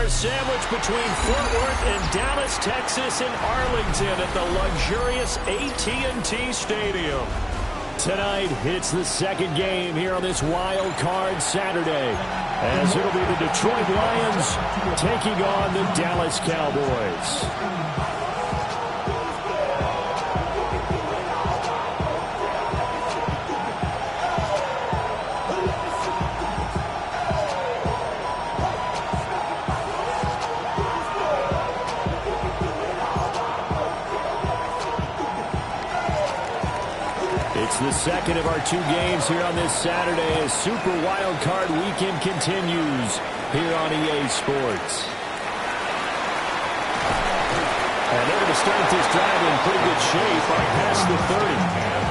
2-star sandwich between Fort Worth and Dallas, Texas, and Arlington at the luxurious AT&T Stadium. Tonight, it's the second game here on this Wild Card Saturday, as it'll be the Detroit Lions taking on the Dallas Cowboys. It's the second of our two games here on this Saturday as Super Wild Card Weekend continues here on EA Sports. And they're going to start this drive in pretty good shape right past the 30.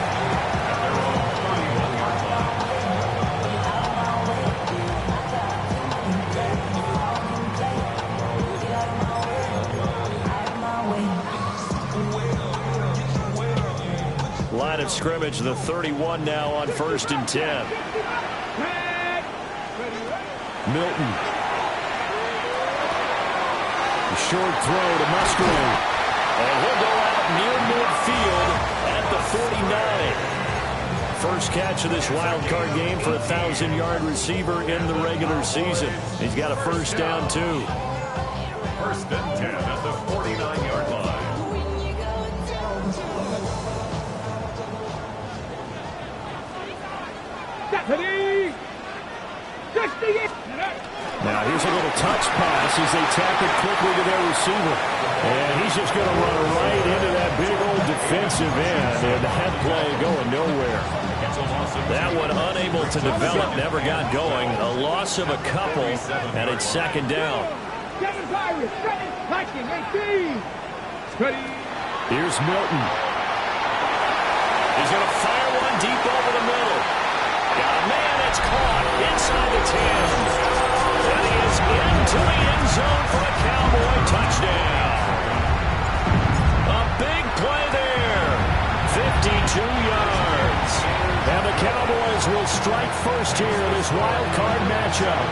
Line of scrimmage, the 31 now on 1st and 10. Milton. A short throw to Musgrave. And he'll go out near midfield at the 49. First catch of this wild card game for a 1,000-yard receiver in the regular season. He's got a first down, too. 1st and 10 at the 49-yard line. Now here's a little touch pass as they tap it quickly to their receiver. And he's just going to run right into that big old defensive end. And that play going nowhere. That one unable to develop, never got going. A loss of a couple, and it's second down. Here's Milton. He's going to fire one deep over the middle. Got a man that's caught inside the 10. And he is into the end zone for a Cowboy touchdown. A big play there. 52 yards. And the Cowboys will strike first here in this wild card matchup.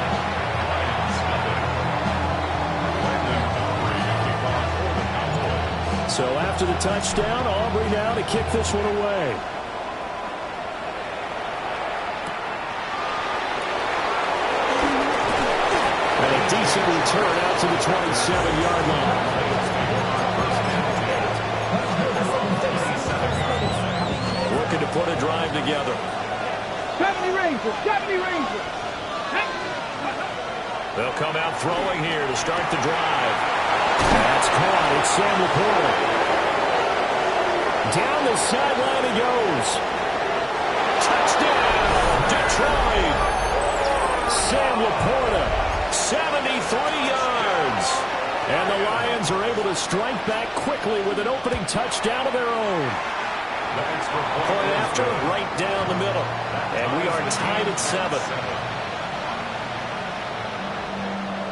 So after the touchdown, Aubrey now to kick this one away. And a decent return out to the 27-yard line. Looking to put a drive together. 70 Rangers. They'll come out throwing here to start the drive. That's caught. It's Sam Laporta. Down the sideline he goes. Touchdown, Detroit. Sam Laporta, 73 yards. And the Lions are able to strike back quickly with an opening touchdown of their own. Point after, right down the middle. And we are tied at 7.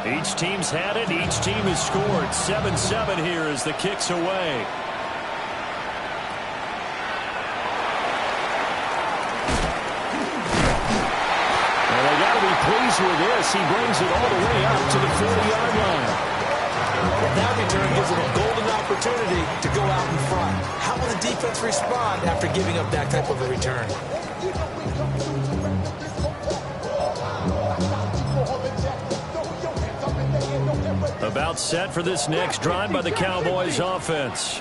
Each team's had it. Each team has scored. 7-7 here as the kick's away. And they got to be pleased with this. He brings it all the way up to the 40-yard line. Well, that return gives them a golden opportunity to go out in front. How will the defense respond after giving up that type of a return? About set for this next drive by the Cowboys offense.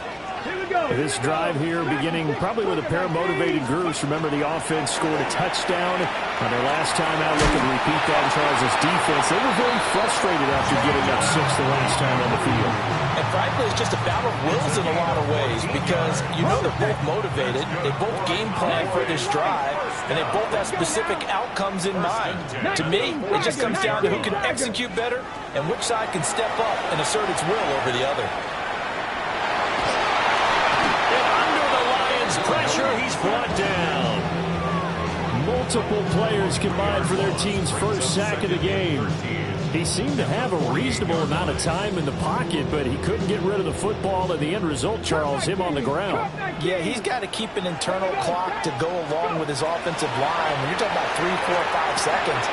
This drive here beginning probably with a pair of motivated groups. Remember, the offense scored a touchdown on their last time out. Looking to repeat that in Charles' defense. They were very frustrated after giving up 6 the last time on the field. And frankly, it's just a battle of wills in a lot of ways because you know they're both motivated. They both game plan for this drive, and they both have specific outcomes in mind. To me, it just comes down to who can execute better and which side can step up and assert its will over the other. Pressure, he's brought down. Multiple players combined for their team's first sack of the game. He seemed to have a reasonable amount of time in the pocket, but he couldn't get rid of the football, and the end result, Charles, him on the ground. Yeah, he's got to keep an internal clock to go along with his offensive line. When you're talking about 3, 4, 5 seconds,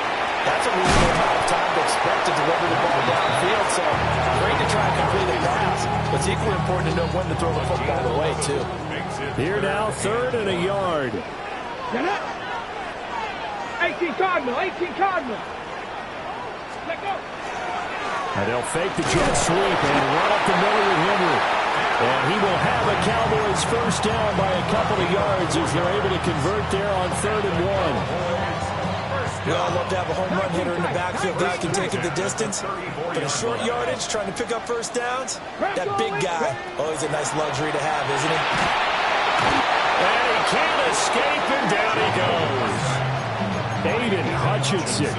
that's a reasonable amount of time to expected to deliver the ball downfield, so great to try and complete a pass. But it's equally important to know when to throw the football away, too. Here now, 3rd and a yard. 18 Cardinal, 18 Cardinal. Let go. And they'll fake the jet sweep and run up the middle with Henry. And he will have a Cowboys first down by a couple of yards if they're able to convert there on 3rd and 1. We all love to have a home run hitter in the backfield that can take it the distance. But a short yardage, trying to pick up first downs, that big guy, always a nice luxury to have, isn't it? And he can't escape, and down he goes. Aiden Hutchinson.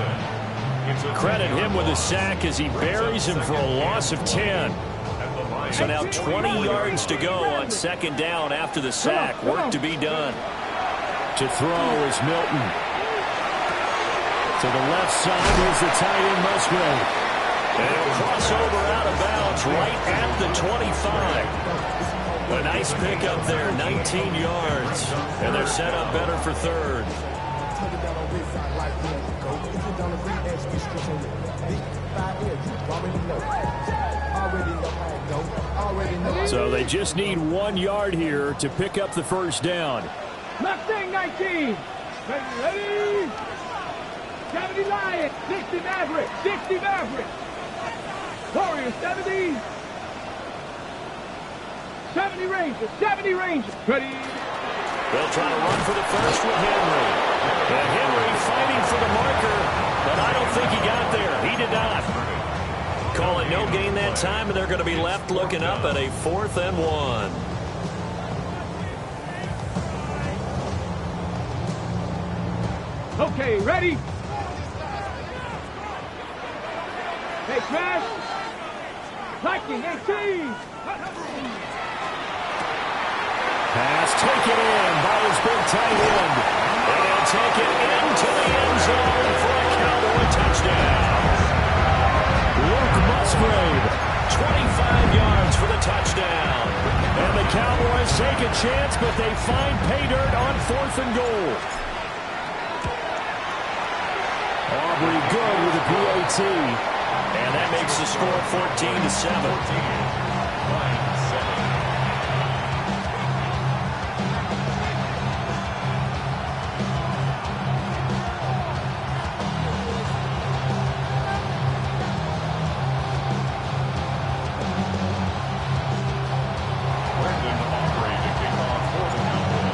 Credit him with a sack as he buries him for a loss of 10. So now 20 yards to go on 2nd down after the sack. Work to be done. To throw is Milton. To the left side is the tight end Musgrave. And he'll cross over out of bounds right at the 25. A nice pickup there, 19 yards. And they're set up better for 3rd. So they just need 1 yard here to pick up the first down. Mustang 19. Ready? 70 Lions, 60 Maverick, 60 Maverick. Warriors 70. 70 Rangers, 70 Rangers. Ready? They'll try to run for the first with Henry. And Henry fighting for the marker, but I don't think he got there. He did not. Call it no gain that time, and they're going to be left looking up at a 4th and 1. Okay, ready? Hey, Smash. Viking 18. Pass taken in by his big tight end. And he'll take it into the end zone for a Cowboy touchdown. Luke Musgrave, 25 yards for the touchdown. And the Cowboys take a chance, but they find pay dirt on 4th and goal. Aubrey good with the PAT. And that makes the score 14-7.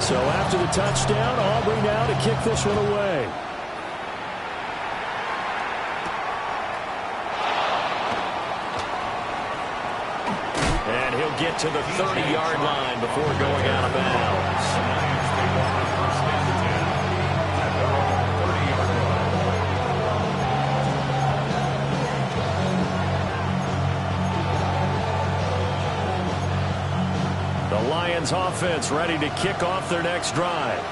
So after the touchdown, Aubrey now to kick this one away. And he'll get to the 30-yard line before going out of bounds. The Lions offense ready to kick off their next drive.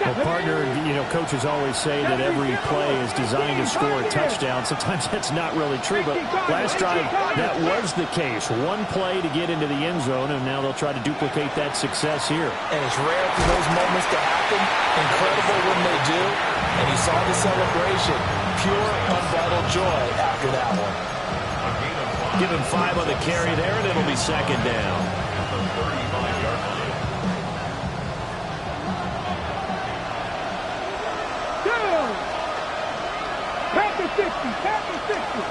Well, partner, you know, coaches always say that every play is designed to score a touchdown. Sometimes that's not really true, but last drive, that was the case. One play to get into the end zone, and now they'll try to duplicate that success here. And it's rare for those moments to happen. Incredible when they do. And you saw the celebration. Pure, unbridled joy after that one. Give him 5 on the carry there, and it'll be 2nd down. Panther 60, Panther 60.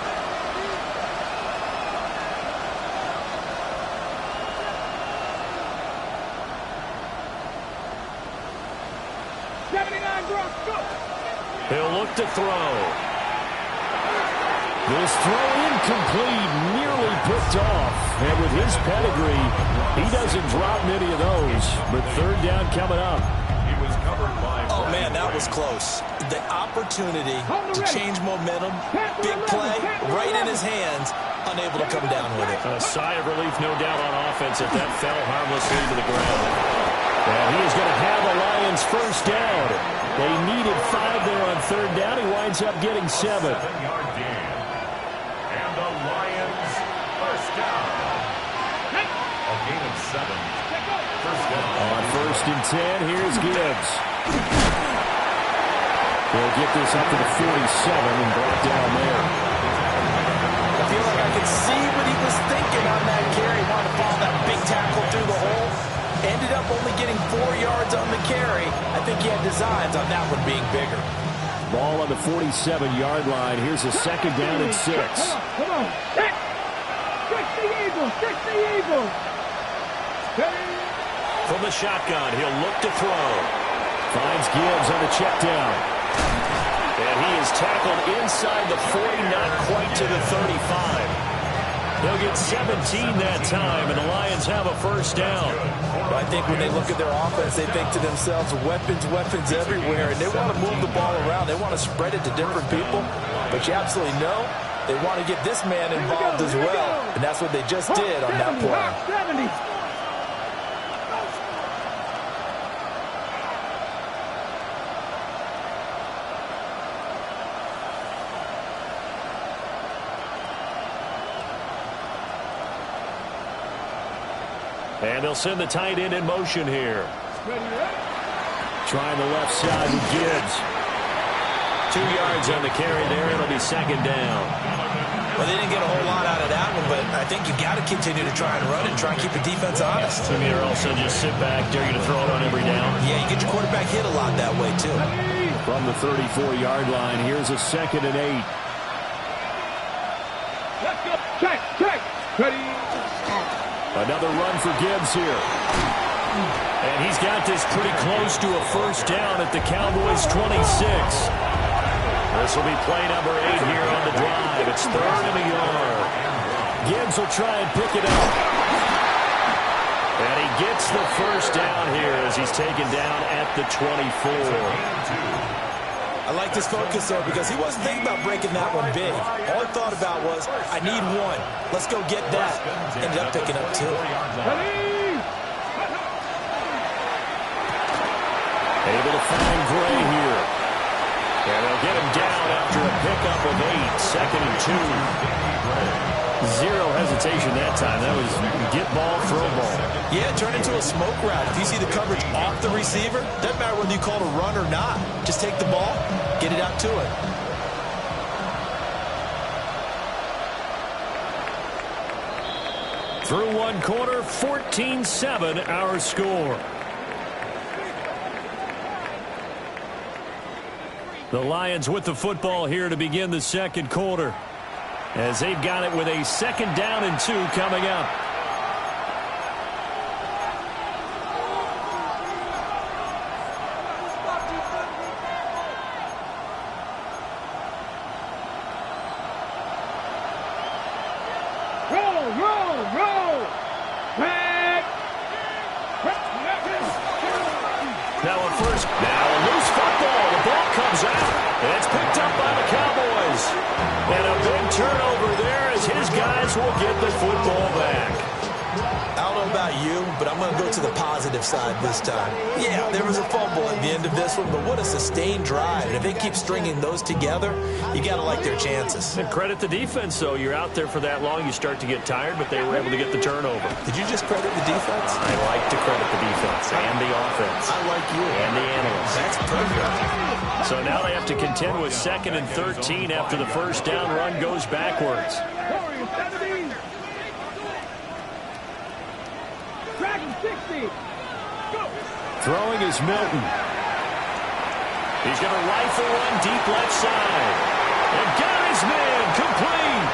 He'll look to throw. This throw incomplete, nearly picked off. And with his pedigree, he doesn't drop many of those. But 3rd down coming up. Oh, man, that was close. The opportunity to change momentum, big play, right in his hands, unable to come down with it. A sigh of relief, no doubt, on offense if that fell harmlessly to the ground. And he is going to have the Lions first down. They needed 5 there on 3rd down. He winds up getting 7. And the Lions first down. A gain of 7. First down. On 1st and 10, here's Gibbs. They'll get this up to the 47 and brought down there. he had designs on that one being bigger. Ball on the 47-yard line. Here's a second down and 6. Come on. Stick the Eagles. Stick the Eagles. From the shotgun, he'll look to throw. Finds Gibbs on the check down. And he is tackled inside the 40, not quite to the 35. They'll get 17 that time, and the Lions have a first down. I think when they look at their offense, they think to themselves, weapons everywhere, and they want to move the ball around. They want to spread it to different people, but you absolutely know they want to get this man involved as well, and that's what they just did on that play. And they'll send the tight end in motion here. Trying the left side with Gibbs. 2 yards on the carry there. It'll be second down. Well, they didn't get a whole lot out of that one, but I think you've got to continue to try and run and try and keep the defense honest. I mean, or also just sit back, dare you to throw it on every down. Yeah, you get your quarterback hit a lot that way, too. From the 34-yard line, here's a second and 8. Let's go. Check. Ready. Another run for Gibbs here. And he's got this pretty close to a first down at the Cowboys' 26. This will be play number 8 here on the drive. It's 3rd and a yard. Gibbs will try and pick it up. And he gets the first down here as he's taken down at the 24. I like this focus, though, because he wasn't thinking about breaking that one big. All he thought about was, I need 1. Let's go get that. Ended up picking up 2. Able to find Gray here. And they'll get him down after a pickup of 8. Second and 2. Zero hesitation that time. That was get ball, throw ball. Yeah, turn into a smoke route. If you see the coverage off the receiver, doesn't matter whether you call it a run or not. Just take the ball, get it out to it. Through one quarter, 14-7 our score. The Lions with the football here to begin the second quarter, as they've got it with a second down and 2 coming up. Roll. Now a loose football. The ball comes out, and it's picked up by the Cowboys. And a big turnover there as his guys will get the football back. I don't know about you, but I'm going to go to the positive side this time. Yeah, there was a fumble at the end of this one, but what a sustained drive. And if they keep stringing those together, you got to like their chances. And credit the defense, though. You're out there for that long, you start to get tired, but they were able to get the turnover. Did you just credit the defense? I like to credit the defense and the offense. I like you. And the analysts. That's perfect. So now they have to contend with 2nd and 13 after the first down run goes backwards. Throwing is Milton. He's going to rifle one deep left side. And got his man complete.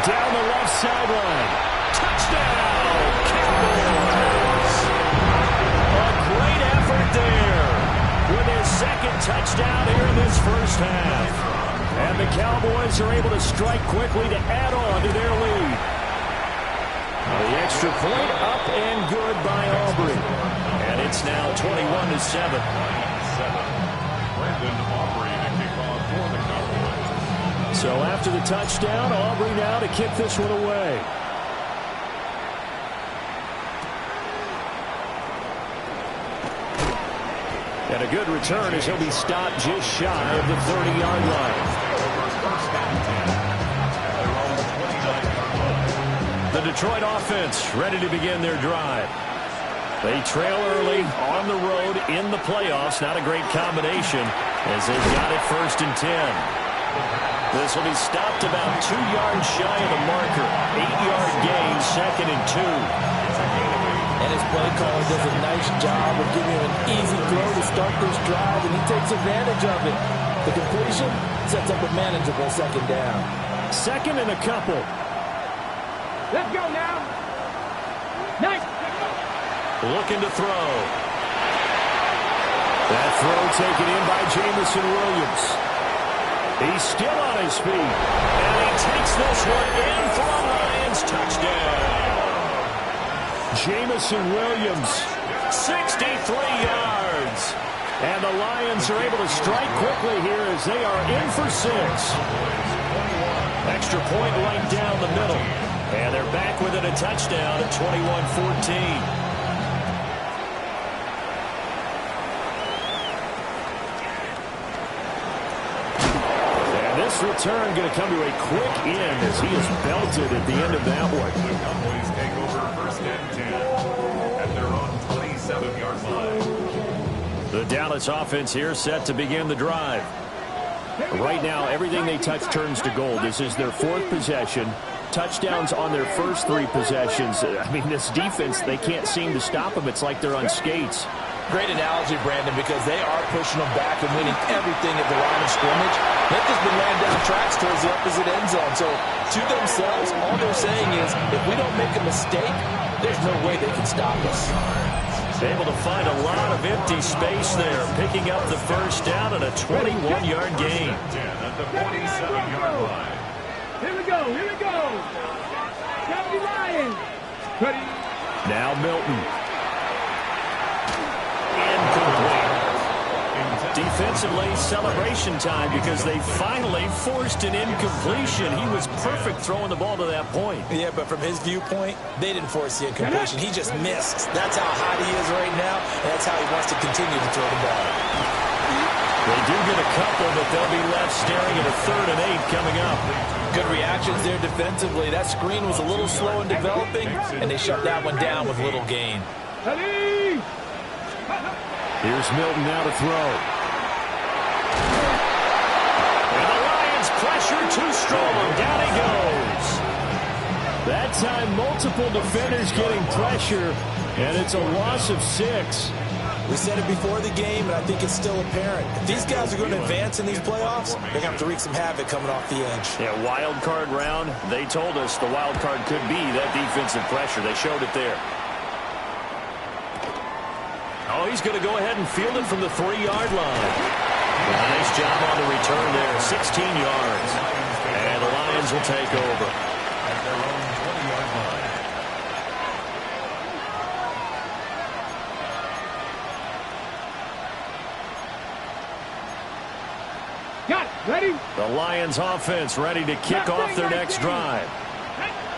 Down the left sideline. Touchdown, Cowboys. A great effort there with his second touchdown here in this first half. And the Cowboys are able to strike quickly to add on to their lead. The extra point up and good by Aubrey. And it's now 21-7. So after the touchdown, Aubrey now to kick this one away. And a good return as he'll be stopped just shy of the 30-yard line. The Detroit offense ready to begin their drive. They trail early on the road in the playoffs. Not a great combination as they've got it 1st and 10. This will be stopped about 2 yards shy of the marker. 8-yard gain, 2nd and 2. And his play caller does a nice job of giving him an easy throw to start this drive, and he takes advantage of it. The completion sets up a manageable second down. Second and a couple. Let's go now. Nice. Looking to throw. That throw taken in by Jamison Williams. He's still on his feet. And he takes this one in for a Lions touchdown. Jamison Williams, 63 yards. And the Lions are able to strike quickly here as they are in for 6. Extra point right down the middle. And they're back within a touchdown at 21-14. This return going to come to a quick end as he is belted at the end of that one. The Cowboys take over first and 10 at their own 27-yard line. The Dallas offense here set to begin the drive. Right now, everything they touch turns to gold. This is their 4th possession. Touchdowns on their first 3 possessions. I mean, this defense, they can't seem to stop them. It's like they're on skates. Great analogy, Brandon, because they are pushing them back and winning everything at the line of scrimmage. They've just been laying down tracks towards the opposite end zone. So, to themselves, all they're saying is, if we don't make a mistake, there's no way they can stop us. Able to find a lot of empty space there, picking up the first down and a 21-yard gain. At the 47-yard line. Here we go. Here we go. Cowboy Lions. Ready. Now Milton. Incomplete. Defensively, celebration time because they finally forced an incompletion. He was perfect throwing the ball to that point. Yeah, but from his viewpoint, they didn't force the incompletion. He just missed. That's how hot he is right now, and that's how he wants to continue to throw the ball. They do get a couple, but they'll be left staring at a 3rd and 8 coming up. Good reactions there defensively. That screen was a little slow in developing, and they shut that one down with little gain. Ready. Here's Milton now to throw. And the Lions pressure too strong. Down he goes. That time, multiple defenders getting pressure, and it's a loss of 6. We said it before the game, and I think it's still apparent. If these guys are going to advance in these playoffs, they're going to have to wreak some havoc coming off the edge. Yeah, wild card round. They told us the wild card could be that defensive pressure. They showed it there. Oh, he's going to go ahead and field it from the 3-yard line. Nice job on the return there, 16 yards. And the Lions will take over. At their own 20-yard line. Got it. Ready. The Lions offense ready to kick off their next drive.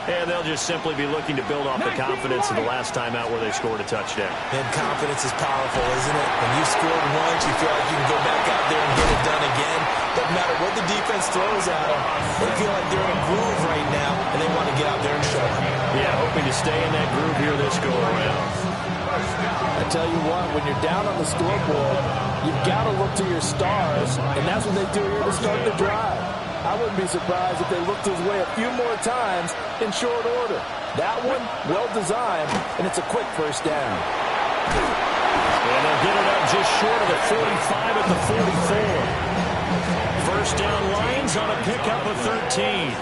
And they'll just simply be looking to build off the confidence of the last time out where they scored a touchdown. And confidence is powerful, isn't it? When you scored once, you feel like you can go back out there and get it done again. Doesn't matter what the defense throws at them. They feel like they're in a groove right now, and they want to get out there and show them. Yeah, hoping to stay in that groove here this go-around. I tell you what, when you're down on the scoreboard, you've got to look to your stars, and that's what they do here to start the drive. I wouldn't be surprised if they looked his way a few more times in short order. That one, well-designed, and it's a quick first down. And they'll get it up just short of the 45 at the 44. First down, Lions on a pickup of 13.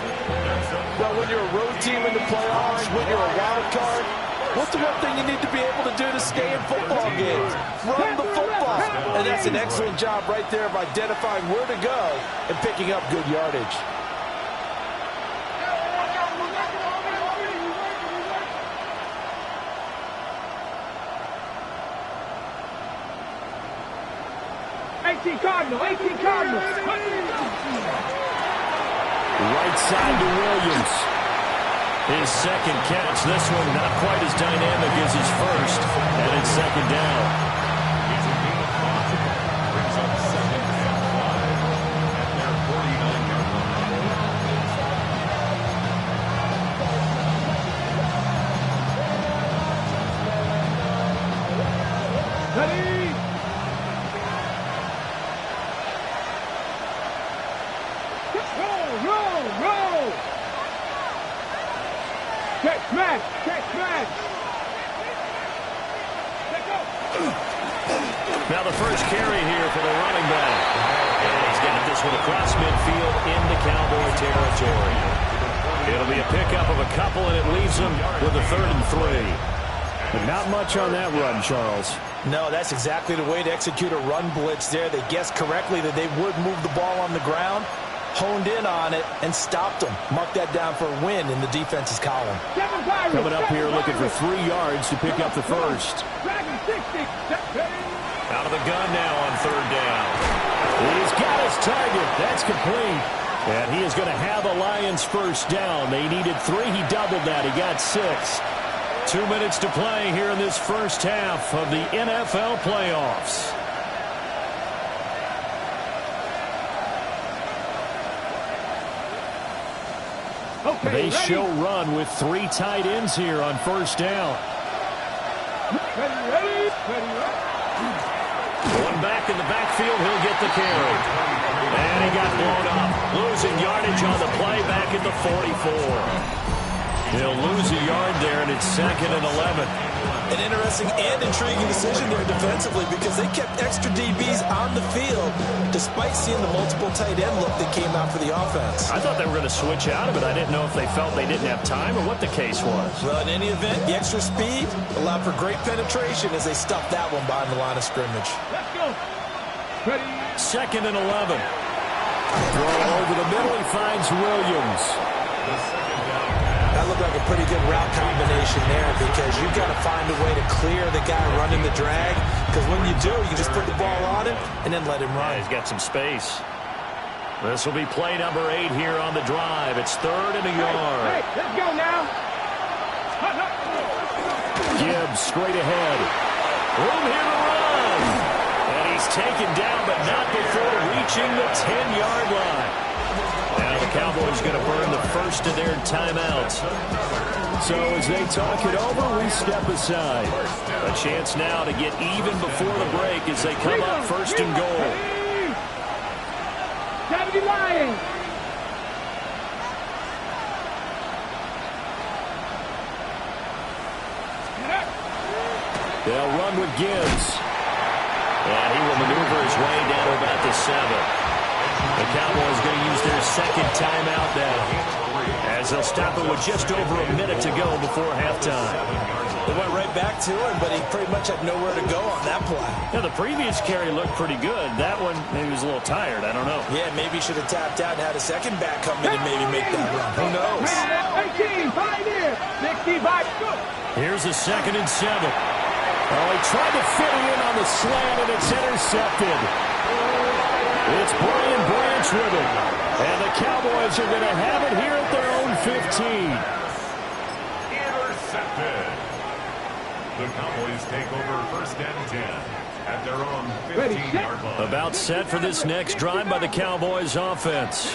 Well, when you're a road team in the playoffs, when you're a wild card, what's the one thing you need to be able to do to stay in football games? Run the football. And that's an excellent job right there of identifying where to go and picking up good yardage. Cardinal. Right side to Williams. His second catch. This one not quite as dynamic as his first. And it's second down. It's a gain of 5. Brings up second and 5 at their 49-yard line. Ready. Roll. Catch, smash. Now the first carry here for the running back. And he's got this one across midfield into Cowboy territory. It'll be a pickup of a couple, and it leaves them with a 3rd and 3. But not much on that run, Charles. No, that's exactly the way to execute a run blitz there. They guessed correctly that they would move the ball on the ground, honed in on it, and stopped them. Mark that down for a win in the defense's column. Coming up here looking for 3 yards to pick up the first. Out of the gun now on 3rd down. He's got his target. That's complete. And he is going to have a Lions first down. They needed 3. He doubled that. He got 6. 2 minutes to play here in this first half of the NFL playoffs. Okay, They ready? show run with 3 tight ends here on first down. Ready? One back in the backfield, he'll get the carry. And he got blown up. Losing yardage on the play back at the 44. He'll lose a yard there, and it's 2nd and 11. An interesting and intriguing decision there defensively because they kept extra DBs on the field despite seeing the multiple tight end look that came out for the offense. I thought they were going to switch out of it. I didn't know if they felt they didn't have time or what the case was. Well, in any event, the extra speed allowed for great penetration as they stuffed that one behind the line of scrimmage. Let's go. Ready? 2nd and 11. Throw over the middle. He finds Williams. That looked like a pretty good route combination there because you've got to find a way to clear the guy running the drag because when you do, you just put the ball on him and then let him run. Yeah, he's got some space. This will be play number 8 here on the drive. It's 3rd and a yard. Hey, let's go now. Gibbs straight ahead. Room here to run. And he's taken down, but not before reaching the 10-yard line. Now the Cowboys going to burn the first of their timeouts. So as they talk it over, we step aside. A chance now to get even before the break as they come up 1st and goal. 70 Lions. They'll run with Gibbs. And he will maneuver his way down to about the 7. The Cowboys going to use their 2nd timeout now as they'll stop it with just over a minute to go before halftime. They went right back to him, but he pretty much had nowhere to go on that play. Yeah, the previous carry looked pretty good. That one, maybe he was a little tired. I don't know. Yeah, maybe he should have tapped out and had a second back come in and maybe make that run. Who knows? 18, 5 in. 65, go. Here's a 2nd and 7. Oh, he tried to fit it in on the slant, and it's intercepted. It's Brian Branch with it. And the Cowboys are going to have it here at their own 15. Intercepted. The Cowboys take over 1st and 10 at their own 15-yard line. About set for this next drive by the Cowboys offense.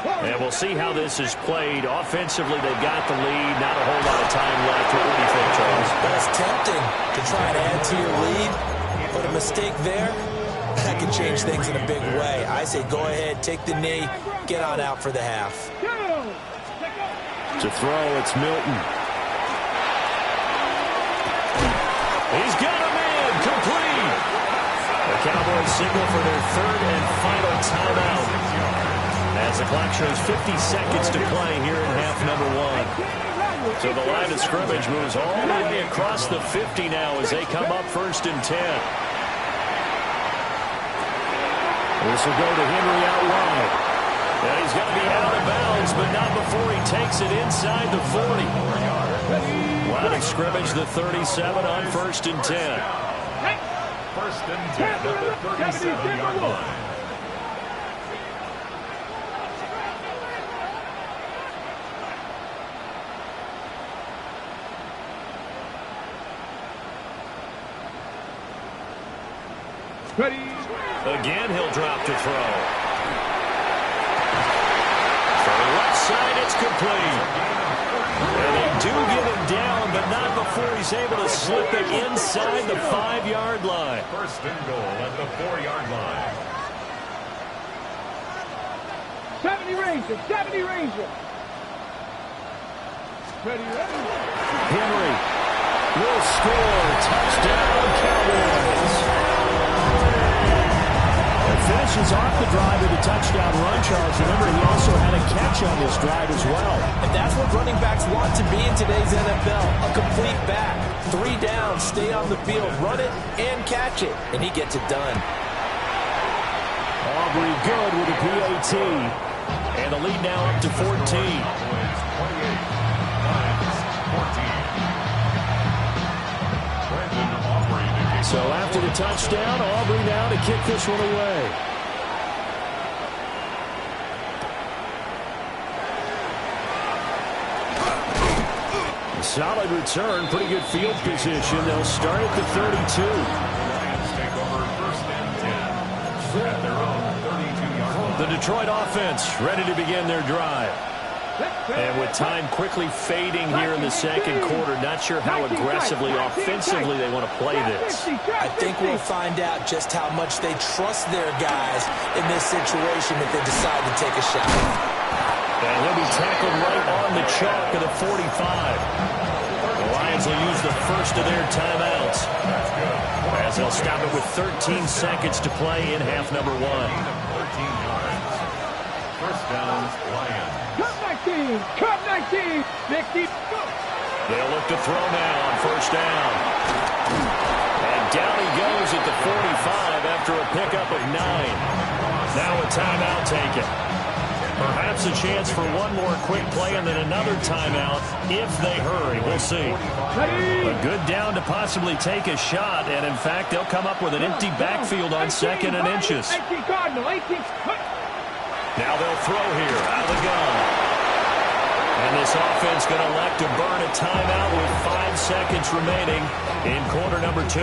And we'll see how this is played. Offensively, they've got the lead. Not a whole lot of time left. What do you think, Charles? But it's tempting to try and add to your lead, but a mistake there, that can change things in a big way. I say go ahead, take the knee, get on out for the half. To throw, it's Milton. He's got him in, complete. The Cowboys signal for their 3rd and final timeout as the clock shows 50 seconds to play here in half number 1. So the line of scrimmage moves all the way across the 50 now as they come up 1st and 10. This will go to Henry out wide. And he's going to be out of bounds, but not before he takes it inside the 40. Line of scrimmage, the 37 on 1st and 10. 1st and 10 at the 37-yard line. Ready? Again, he'll drop to throw. For the left side, it's complete. And they do get him down, but not before he's able to slip it inside the 5-yard line. 1st and goal at the 4-yard line. 70 Ranger, 70 Ranger. Ready? Henry will score. Touchdown, Cowboys. And finishes off the drive with a touchdown run, Charles. Remember, he also had a catch on this drive as well. And that's what running backs want to be in today's NFL, a complete back. 3 down, stay on the field, run it, and catch it. And he gets it done. Aubrey good with a PAT. And the lead now up to 14. So after the touchdown, Aubrey now to kick this one away. Solid return, pretty good field position. They'll start at the 32. Lions take over first and 10 at their own 32-yard line. The Detroit offense ready to begin their drive. And with time quickly fading here in the second quarter, not sure how aggressively, offensively they want to play this. I think we'll find out just how much they trust their guys in this situation if they decide to take a shot. And he'll be tackled right on the chalk of the 45. The Lions will use the first of their timeouts, as they'll stop it with 13 seconds to play in half number 1. 13 yards. First down, Lions. Cut 19! Cut 19! 50! They'll look to throw now on first down. And down he goes at the 45 after a pickup of 9. Now a timeout taken. Perhaps a chance for one more quick play and then another timeout if they hurry. We'll see. A good down to possibly take a shot, and in fact, they'll come up with an empty backfield on 2nd and inches. 18 Cardinal, 18. Now they'll throw here out of the gun. And this offense going to elect to burn a timeout with 5 seconds remaining in quarter number 2.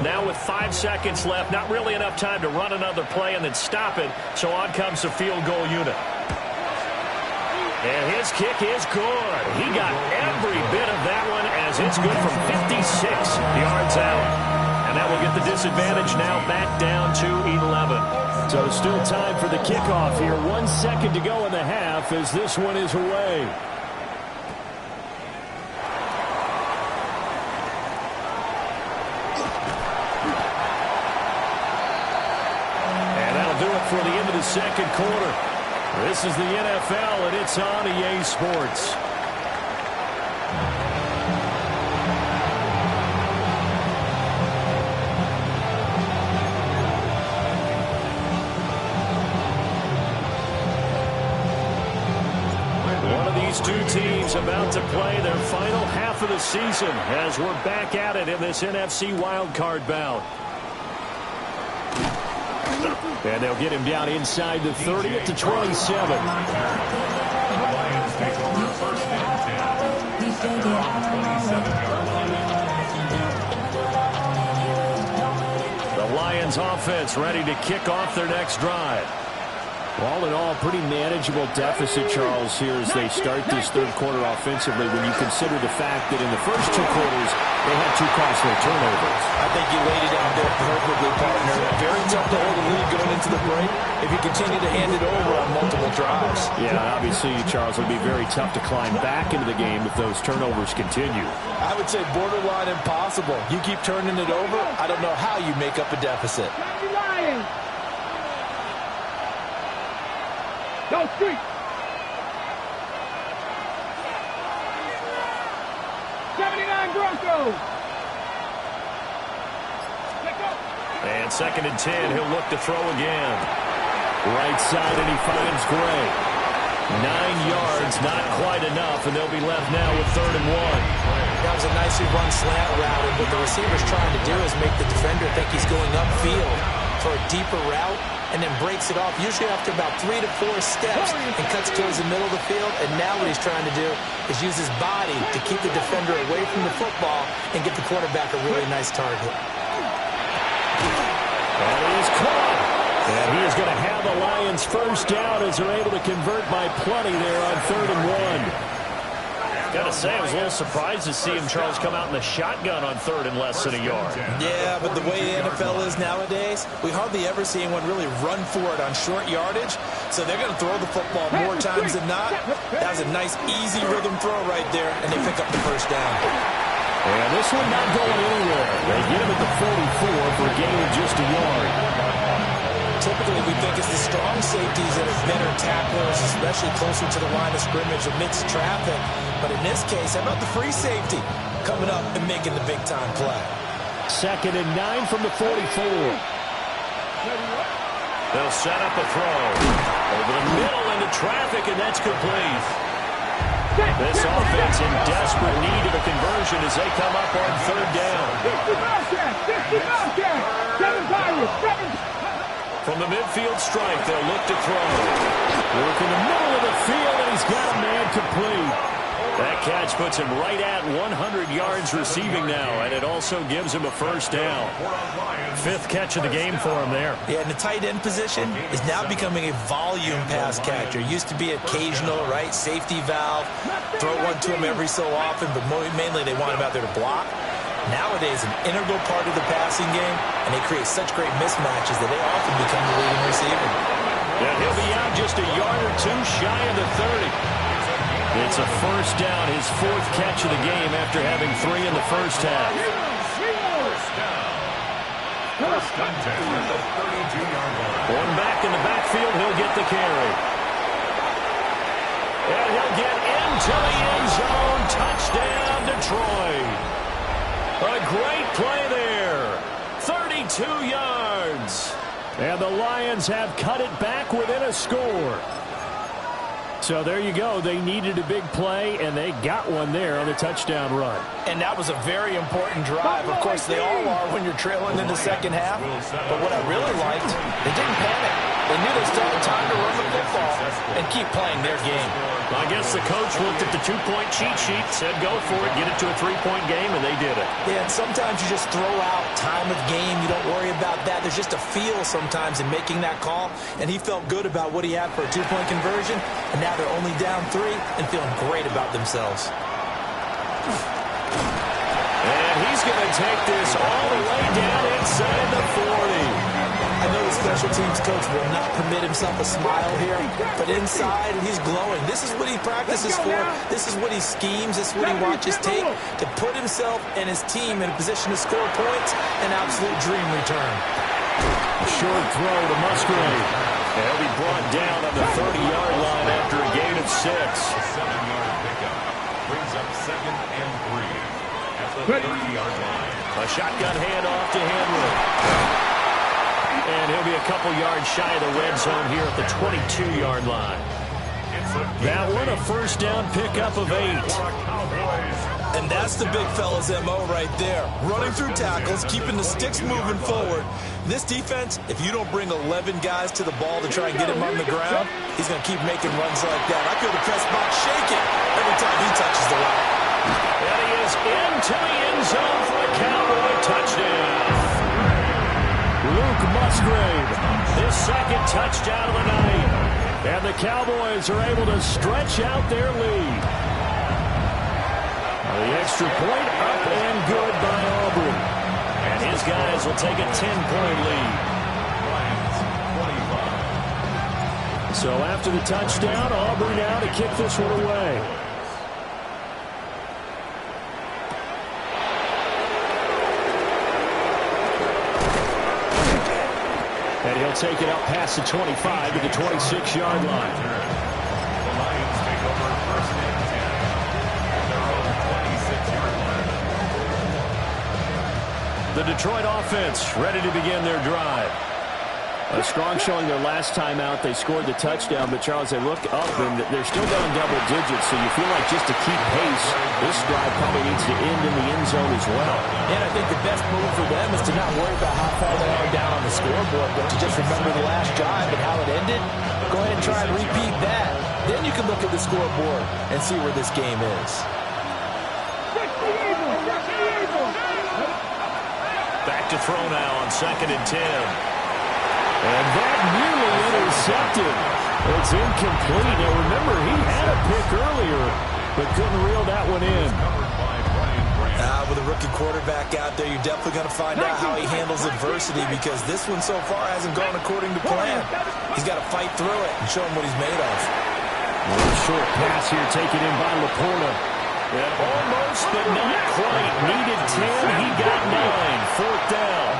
Now with 5 seconds left, not really enough time to run another play and then stop it, so on comes the field goal unit. And his kick is good. He got every bit of that one as it's good from 56 yards out. And that will get the disadvantage now back down to 11. So still time for the kickoff here. 1 second to go in the half as this one is away. For the end of the second quarter. This is the NFL, and it's on EA Sports. One of these two teams about to play their final half of the season as we're back at it in this NFC Wildcard bout. And they'll get him down inside the 30 at the 27. The Lions take over first and 10 at their own 27-yard line. The Lions offense ready to kick off their next drive. All in all, pretty manageable deficit, Charles, here as they start this third quarter offensively when you consider the fact that in the first 2 quarters, they had 2 costly turnovers. I think you laid it out there perfectly, partner. Very tough to hold the lead going into the break if you continue to hand it over on multiple drives. Yeah, obviously, Charles, it would be very tough to climb back into the game if those turnovers continue. I would say borderline impossible. You keep turning it over, I don't know how you make up a deficit. Lions! Go street! 79 Broncos! And 2nd and 10, he'll look to throw again. Right side, and he finds Gray. 9 yards, not quite enough, and they'll be left now with 3rd and 1. That was a nicely run slant route, and what the receiver's trying to do is make the defender think he's going upfield for a deeper route, and then breaks it off, usually after about 3 to 4 steps, and cuts towards the middle of the field. And now what he's trying to do is use his body to keep the defender away from the football and get the quarterback a really nice target. And he is caught. And he is going to have the Lions first down as they're able to convert by plenty there on 3rd and 1. Gotta say, I was a little surprised to see him, Charles, come out in the shotgun on third and less than a yard. Yeah, but the way the NFL is nowadays, we hardly ever see anyone really run for it on short yardage. So they're going to throw the football more times than not. That was a nice, easy rhythm throw right there, and they pick up the first down. And this one not going anywhere. They get him at the 44 for a gain of just a yard. Typically, we think it's the strong safeties that are better tacklers, especially closer to the line of scrimmage amidst traffic. But in this case, how about the free safety coming up and making the big-time play? 2nd and 9 from the 44. They'll set up a throw. Over the middle into traffic, and that's complete. This offense in desperate need of a conversion as they come up on 3rd down. From the midfield stripe, they'll look to throw. Work in the middle of the field, and he's got a man complete. That catch puts him right at 100 yards receiving now, and it also gives him a first down. 5th catch of the game for him there. Yeah, and the tight end position is now becoming a volume pass catcher. Used to be occasional, right, safety valve, throw one to him every so often, but mainly they want him out there to block. Nowadays, an integral part of the passing game, and they create such great mismatches that they often become the leading receiver. And he'll be out just a yard or two shy of the 30. It's a first down, his 4th catch of the game after having 3 in the first half. First and 10 at the 32-yard line. One back in the backfield, he'll get the carry. And he'll get into the end zone. Touchdown, Detroit. A great play there. 32 yards. And the Lions have cut it back within a score. So there you go. They needed a big play, and they got one there on the touchdown run. And that was a very important drive. Of course, they all are when you're trailing in the second half. But what I really liked, they didn't panic. They knew they still had time to run the football and keep playing their game. I guess the coach looked at the 2-point cheat sheet, said go for it, get it to a 3-point game, and they did it. Yeah, and sometimes you just throw out time of game. You don't worry about that. There's just a feel sometimes in making that call, and he felt good about what he had for a 2-point conversion, and now they're only down 3 and feeling great about themselves. And he's going to take this all the way down inside the 40. I know the special teams coach will not permit himself a smile here, but inside he's glowing. This is what he practices for. This is what he schemes. This is what he watches tape to put himself and his team in a position to score points. An absolute dream return. Short throw to Musgrave. And he'll be brought down on the 30-yard line after a gain of 6. A 7-yard pickup brings up 2nd and 3 at the 30-yard line. A shotgun handoff to Henry. And he'll be a couple yards shy of the red zone here at the 22-yard line. That one, a first down pickup of 8. And that's the big fella's MO right there. Running through tackles, keeping the sticks moving forward. This defense, if you don't bring 11 guys to the ball to try and get him on the ground, he's going to keep making runs like that. I feel the press box shaking every time he touches the rock. And he is into the end zone for a Cowboy touchdown. Luke Musgrave, his 2nd touchdown of the night. And the Cowboys are able to stretch out their lead. The extra point up and good by Aubrey. And his guys will take a 10-point lead. So after the touchdown, Aubrey now to kick this one away. And he'll take it up past the 25 to the 26-yard line. The Lions take over 1st and 10 at their own 26-yard line. The Detroit offense ready to begin their drive. A strong showing their last time out. They scored the touchdown, but Charles, they look up and they're still down double digits, so you feel like just to keep pace, this drive probably needs to end in the end zone as well. And I think the best move for them is to not worry about how far they are down on the scoreboard, but to just remember the last drive and how it ended. Go ahead and try and repeat that. Then you can look at the scoreboard and see where this game is. Back to throw now on 2nd and 10. And that nearly intercepted. It's incomplete. Now remember, he had a pick earlier. but couldn't reel that one in. With a rookie quarterback out there, you're definitely going to find out how he handles adversity, because this one so far hasn't gone according to plan. He's got to fight through it and show him what he's made of. A short pass here taken in by Laporta. Yeah, almost, but not quite. Needed 10, he got 9. Fourth down.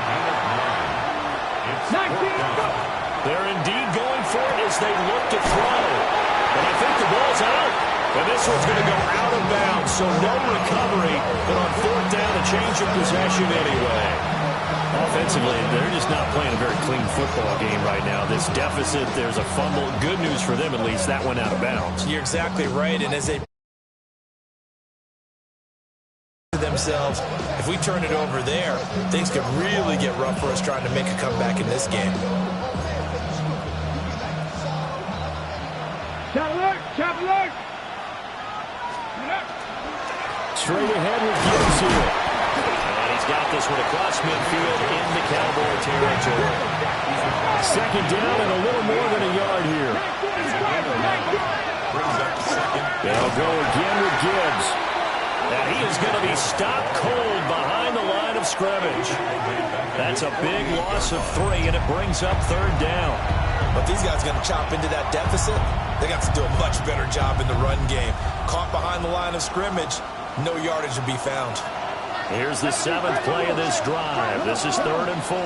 They're indeed going for it as they look to throw. And I think the ball's out. And this one's going to go out of bounds, so no recovery. But on fourth down, a change of possession anyway. Offensively, they're just not playing a very clean football game right now. This deficit, there's a fumble. Good news for them, at least. That went out of bounds. You're exactly right. And as they themselves, if we turn it over there, things could really get rough for us trying to make a comeback in this game. Chop alert! Chop alert! Straight ahead with Gibbs here. And he's got this one across midfield into Cowboy territory. Second down and a little more than a yard here. They'll go again with Gibbs. And he is going to be stopped cold behind the line of scrimmage. That's a big loss of 3, and it brings up third down. But these guys are going to chop into that deficit. They got to do a much better job in the run game. Caught behind the line of scrimmage, no yardage to be found. Here's the 7th play of this drive. This is 3rd and 4.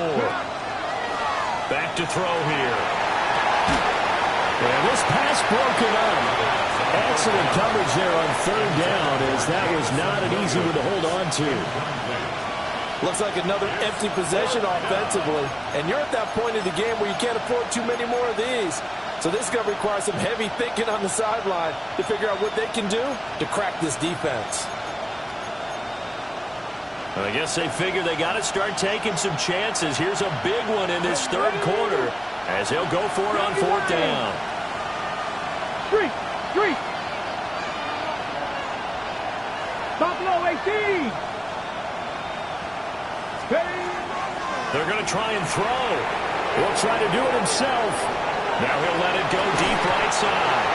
Back to throw here. And this pass broken up. Excellent coverage there on third down, as that was not an easy one to hold on to. Looks like another empty possession offensively. And you're at that point in the game where you can't afford too many more of these. So this is going to require some heavy thinking on the sideline to figure out what they can do to crack this defense. I guess they figure they got to start taking some chances. Here's a big one in this third quarter as he'll go for it on fourth down. Street! Buffalo 18! They're going to try and throw. He'll try to do it himself. Now he'll let it go deep right side.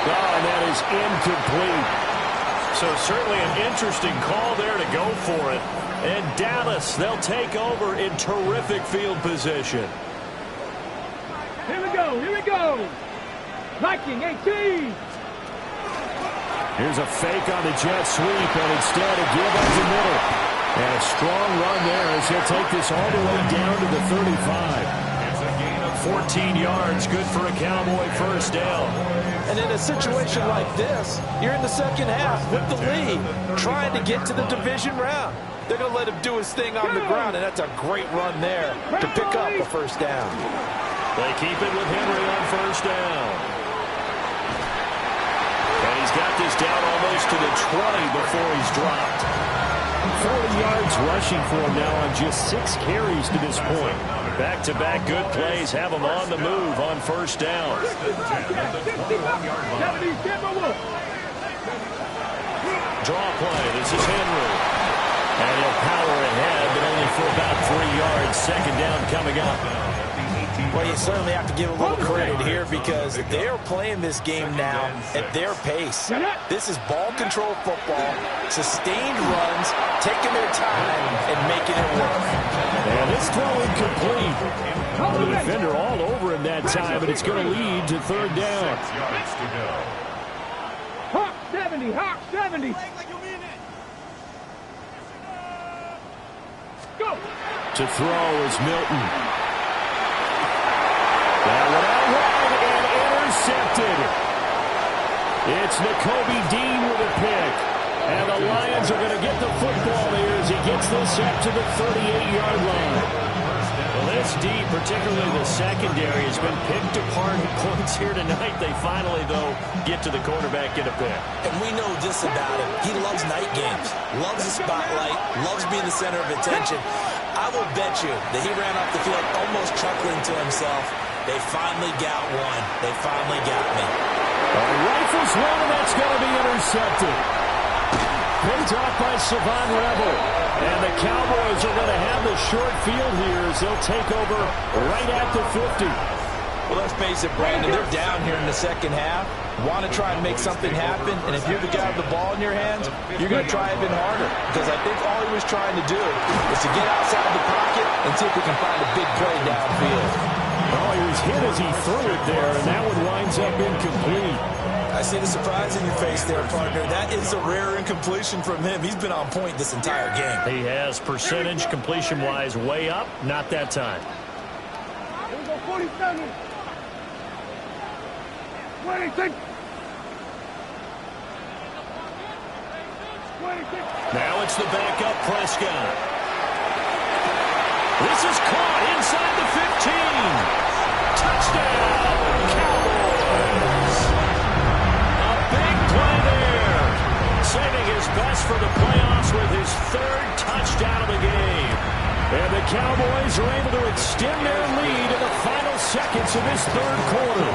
Oh, and that is incomplete. So certainly an interesting call there to go for it. And Dallas, they'll take over in terrific field position. Here we go! Viking 18! Here's a fake on the jet sweep, and instead a give up the middle. And a strong run there as he'll take this all the way down to the 35. 14 yards, good for a Cowboy first down. And in a situation like this, you're in the second half with the lead, trying to get to the division round. They're going to let him do his thing on the ground, and that's a great run there to pick up a first down. They keep it with Henry on first down. And he's got this down almost to the 20 before he's dropped. 40 yards rushing for him now on just 6 carries to this point. Back-to-back good plays have him on the move on first down. Draw play. This is Henry. And he'll power ahead, but only for about 3 yards. Second down coming up. Well, you certainly have to give a little credit here because they are playing this game now at their pace. This is ball control football, sustained runs, taking their time, and making it work. And this throw incomplete. The defender all over him that time, but it's going to lead to third down. Hawk 70, Hawk 70. Go. To throw is Milton. That one out wide and intercepted. It's Nakobe Dean with a pick. And the Lions are going to get the football here as he gets this up to the 38-yard line. Well, this D, particularly the secondary, has been picked apart in points here tonight. They finally, though, get to the quarterback in a pick. And we know this about him. He loves night games, loves the spotlight, loves being the center of attention. I will bet you that he ran off the field almost chuckling to himself. They finally got one. They finally got me. Rifles one, and that's going to be intercepted. Picked off by Savon Rebel. And the Cowboys are going to have the short field here as they'll take over right at the 50. Well, let's face it, Brandon, they're down here in the second half. want to try and make something happen, and if you're the guy with the ball in your hands, you're going to try even harder, because I think all he was trying to do is to get outside the pocket and see if he can find a big play downfield. Oh, he was hit as he threw it there, and that one winds up incomplete. I see the surprise in your face there, partner. That is a rare incompletion from him. He's been on point this entire game. He has percentage completion-wise way up, not that time. Here we go, 47. 26. 26. Now it's the backup Prescott. This is caught inside the 15. Touchdown, Cowboys. A big play there. Saving his best for the playoffs with his third touchdown of the game. And the Cowboys are able to extend their lead in the final seconds of this third quarter.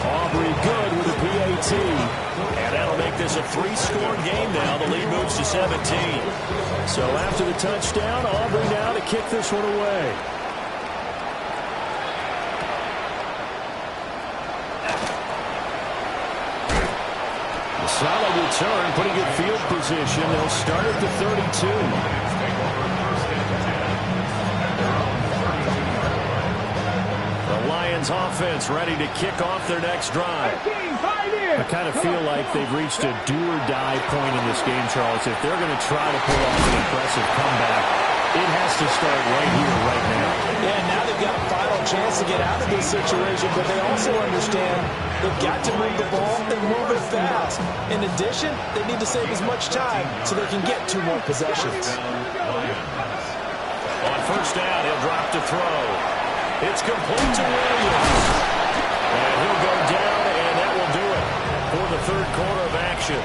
Aubrey good with a PAT. And that'll make this a 3-score game now. The lead moves to 17. So after the touchdown, Aubrey now to kick this one away. A solid return, pretty good field position. They'll start at the 32. Offense ready to kick off their next drive. I kind of feel like they've reached a do-or-die point in this game, Charles. If they're going to try to pull off an impressive comeback, it has to start right here, right now. Yeah, now they've got a final chance to get out of this situation, but they also understand they've got to move the ball and move it fast. In addition, they need to save as much time so they can get 2 more possessions. On first down, he'll drop to throw. It's complete to Williams. And he'll go down, and that will do it for the third quarter of action.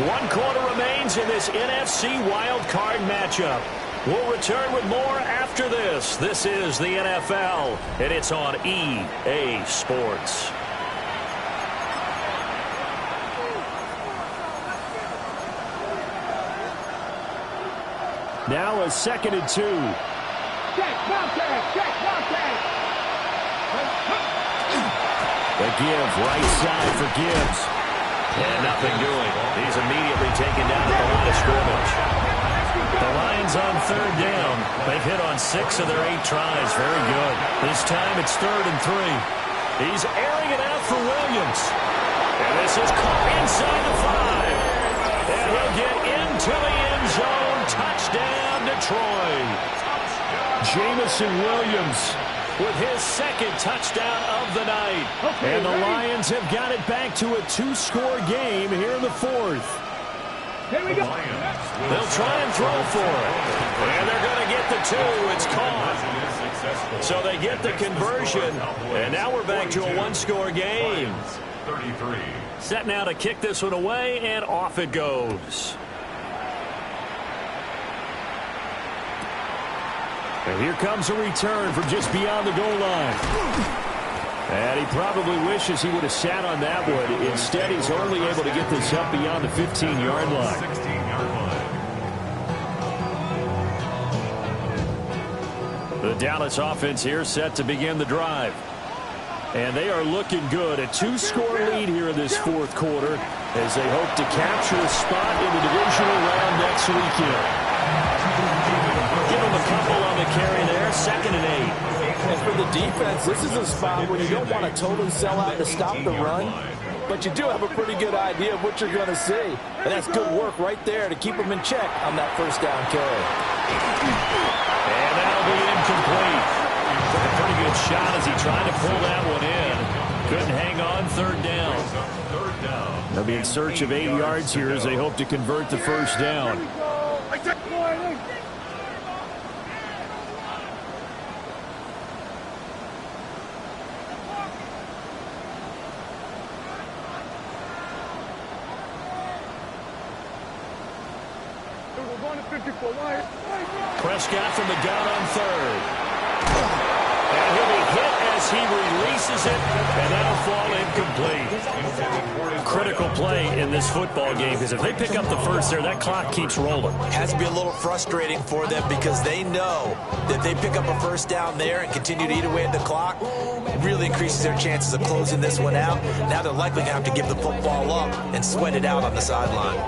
1 quarter remains in this NFC Wildcard matchup. We'll return with more after this. This is the NFL, and it's on EA Sports. Now a 2nd and 2. The give, right side for Gibbs. And nothing doing. He's immediately taken down at the line of scrimmage. The Lions on 3rd down. They've hit on 6 of their 8 tries. Very good. This time it's 3rd and 3. He's airing it out for Williams. And this is caught inside the 5. And he'll get into the end zone. Touchdown, Detroit. Jamison Williams with his 2nd touchdown of the night. And the Lions have got it back to a 2-score game here in the 4th. Here we go. They'll try and throw for it. And they're going to get the 2. It's caught. So they get the conversion. And now we're back to a 1-score game. 33. Set now to kick this one away, and off it goes. And here comes a return from just beyond the goal line. And he probably wishes he would have sat on that one. Instead, he's only able to get this up beyond the 15-yard line. 16-yard line. The Dallas offense here set to begin the drive. And they are looking good. A 2-score lead here in this 4th quarter as they hope to capture a spot in the divisional round next weekend. Give them a couple on the carry there. 2nd and 8. And for the defense, this is a spot where you don't want to totally sell out to stop the run, but you do have a pretty good idea of what you're going to see. And that's good work right there to keep them in check on that first down carry. And that'll be incomplete. Took a pretty good shot as he tried to pull that one in. Couldn't hang on. 3rd down. They'll be in search of 8 yards here as they hope to convert the first down. Prescott from the gun on 3rd. And he'll be hit and as he releases it, and that'll fall incomplete. Critical play in this football game, because if they pick up the first there, that clock keeps rolling. Has to be a little frustrating for them because they know that they pick up a first down there and continue to eat away at the clock, really increases their chances of closing this one out. Now they're likely going to have to give the football up and sweat it out on the sideline.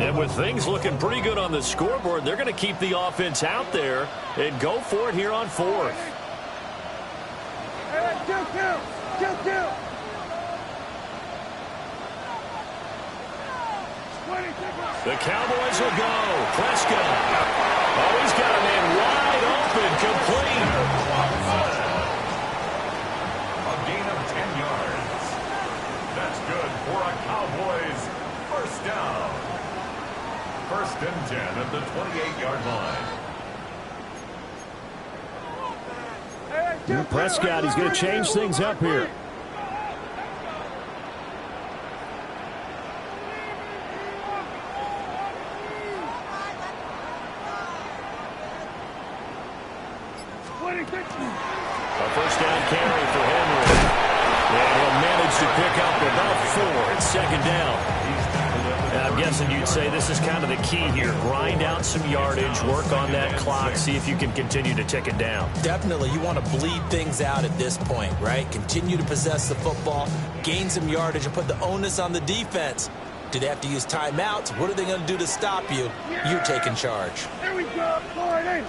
And with things looking pretty good on the scoreboard, they're going to keep the offense out there and go for it here on fourth. The Cowboys will go. Prescott. Oh, he's got a man wide open, complete. A gain of 10 yards. That's good for a Cowboys first down. First and 10 at the 28-yard line. Prescott, he's going to change things up here. A first down carry for Henry. And he'll manage to pick up about 4. It's second down. I'm guessing you'd say this is kind of the key here. Grind out some yardage, work on that clock, see if you can continue to tick it down. Definitely. You want to bleed things out at this point, right? Continue to possess the football, gain some yardage, and put the onus on the defense. Do they have to use timeouts? What are they going to do to stop you? You're taking charge. There we go. Forward.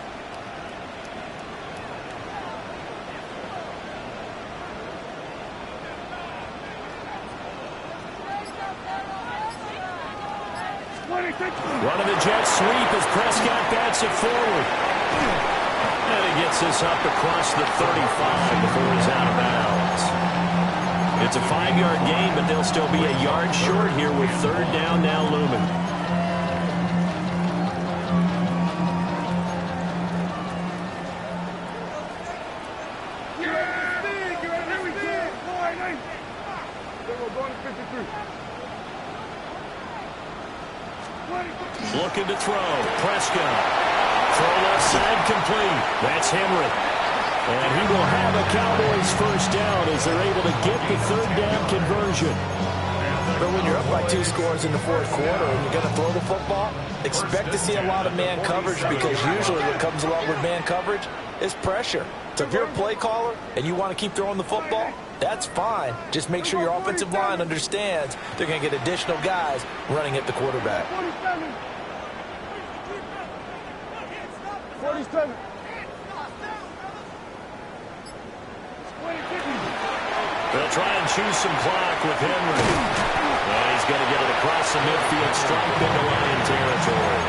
Running the jet sweep as Prescott bats it forward. And he gets this up across the 35 before he's out of bounds. It's a 5-yard gain, but they'll still be a yard short here with third down now looming. Looking to throw. Prescott. Throw left side complete. That's Henry. And he will have a Cowboys first down as they're able to get the third down conversion. But when you're up by 2 scores in the fourth quarter and you're going to throw the football, expect to see a lot of man coverage because usually what comes along with man coverage is pressure. So if you're a play caller and you want to keep throwing the football, that's fine. Just make sure your offensive line understands they're going to get additional guys running at the quarterback. 47. They'll try and choose some clock with Henry. And he's going to get it across the midfield, strike into Lion territory.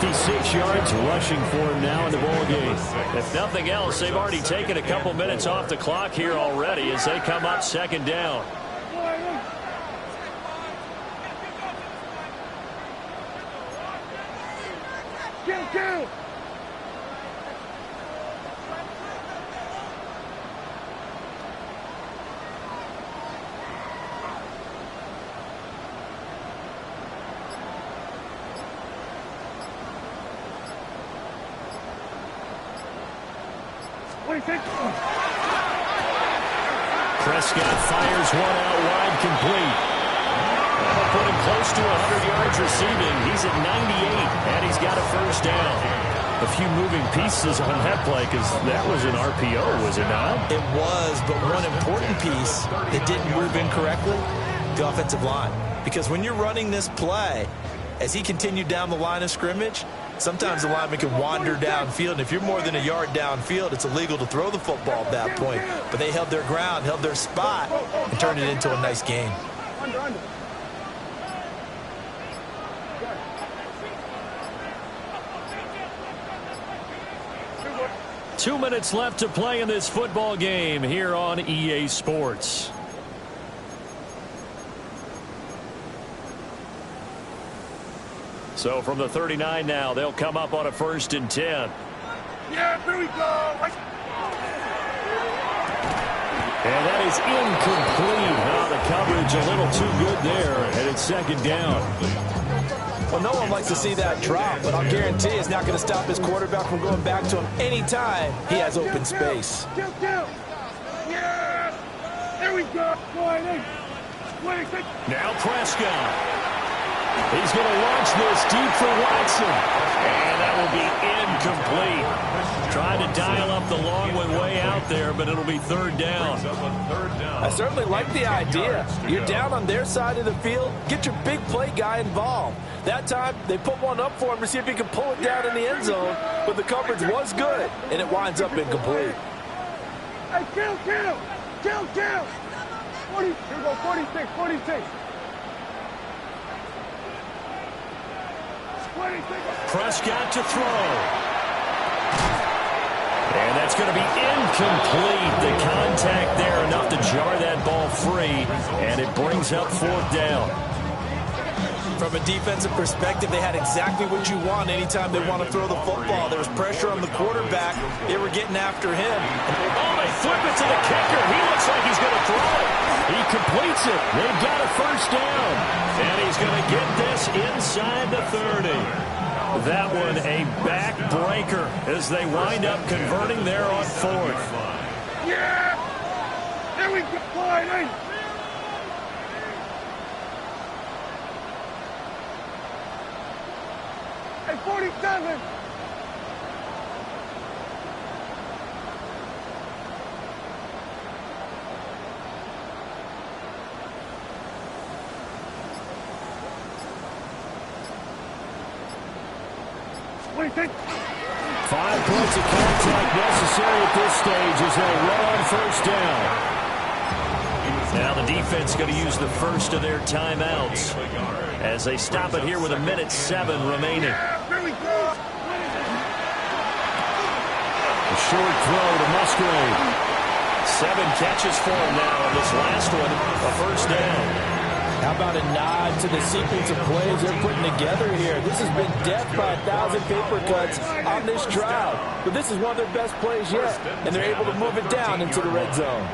56 yards rushing for him now in the ball game. If nothing else, they've already taken a couple minutes off the clock here already as they come up second down. Go! Prescott fires one out wide, complete. That'll put him close to 100 yards receiving. He's at 98, and he's got a first down. A few moving pieces on that play because that was an RPO, was it not? It was, but one important piece that didn't move incorrectly, the offensive line. Because when you're running this play, as he continued down the line of scrimmage, sometimes the lineman can wander downfield, and if you're more than a yard downfield, it's illegal to throw the football at that point. But they held their ground, held their spot, and turned it into a nice gain. Under. 2 minutes left to play in this football game here on EA Sports. So from the 39 now, they'll come up on a 1st and 10. Yeah, here we go. And that is incomplete. The coverage a little too good there, and it's second down. Well, no one likes to see that drop, but I'll guarantee it's not going to stop his quarterback from going back to him anytime he has open space. Kill. Yes! There we go. Now Prescott. He's going to launch this deep for Watson. And that will be incomplete. Trying to dial up the long one way out there, but it'll be third down. I certainly like the idea. You're down on their side of the field. Get your big play guy involved. That time, they put one up for him to see if he could pull it down in the end zone, but the coverage was good, and it winds up incomplete. Hey, kill. 40, here we go, 46. 26. Prescott to throw. And that's going to be incomplete. The contact there enough to jar that ball free, and it brings up fourth down. From a defensive perspective, they had exactly what you want anytime they want to throw the football. There was pressure on the quarterback. They were getting after him. Oh, they flip it to the kicker. He looks like he's going to throw it. He completes it. They've got a first down. And he's going to get this inside the 30. That one a backbreaker as they wind up converting there on fourth. Yeah! There we go. Fine, Hey, 47. What do you think? 5 points of contact necessary at this stage as they'll run on first down. Now the defense going to use the first of their timeouts as they stop it here with 1:07 remaining. A short throw to Musgrave. 7 catches for him now on this last one, a first down. How about a nod to the sequence of plays they're putting together here? This has been death by 1,000 paper cuts on this drive. But this is one of their best plays yet, and they're able to move it down into the red zone.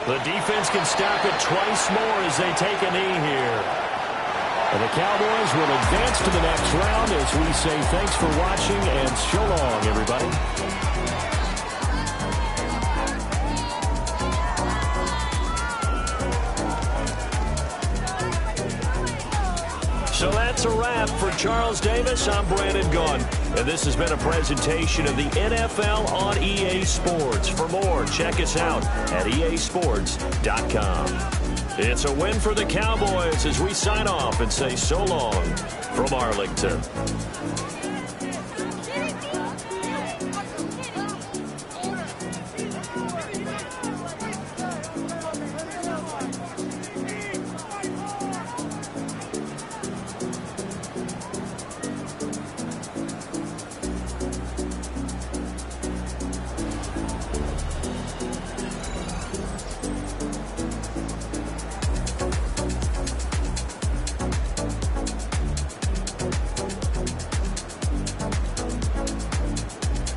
The defense can stop it twice more as they take a knee here. And the Cowboys will advance to the next round as we say thanks for watching and so long, everybody. So that's a wrap for Charles Davis. I'm Brandon Gaughan. And this has been a presentation of the NFL on EA Sports. For more, check us out at easports.com. It's a win for the Cowboys as we sign off and say so long from Arlington.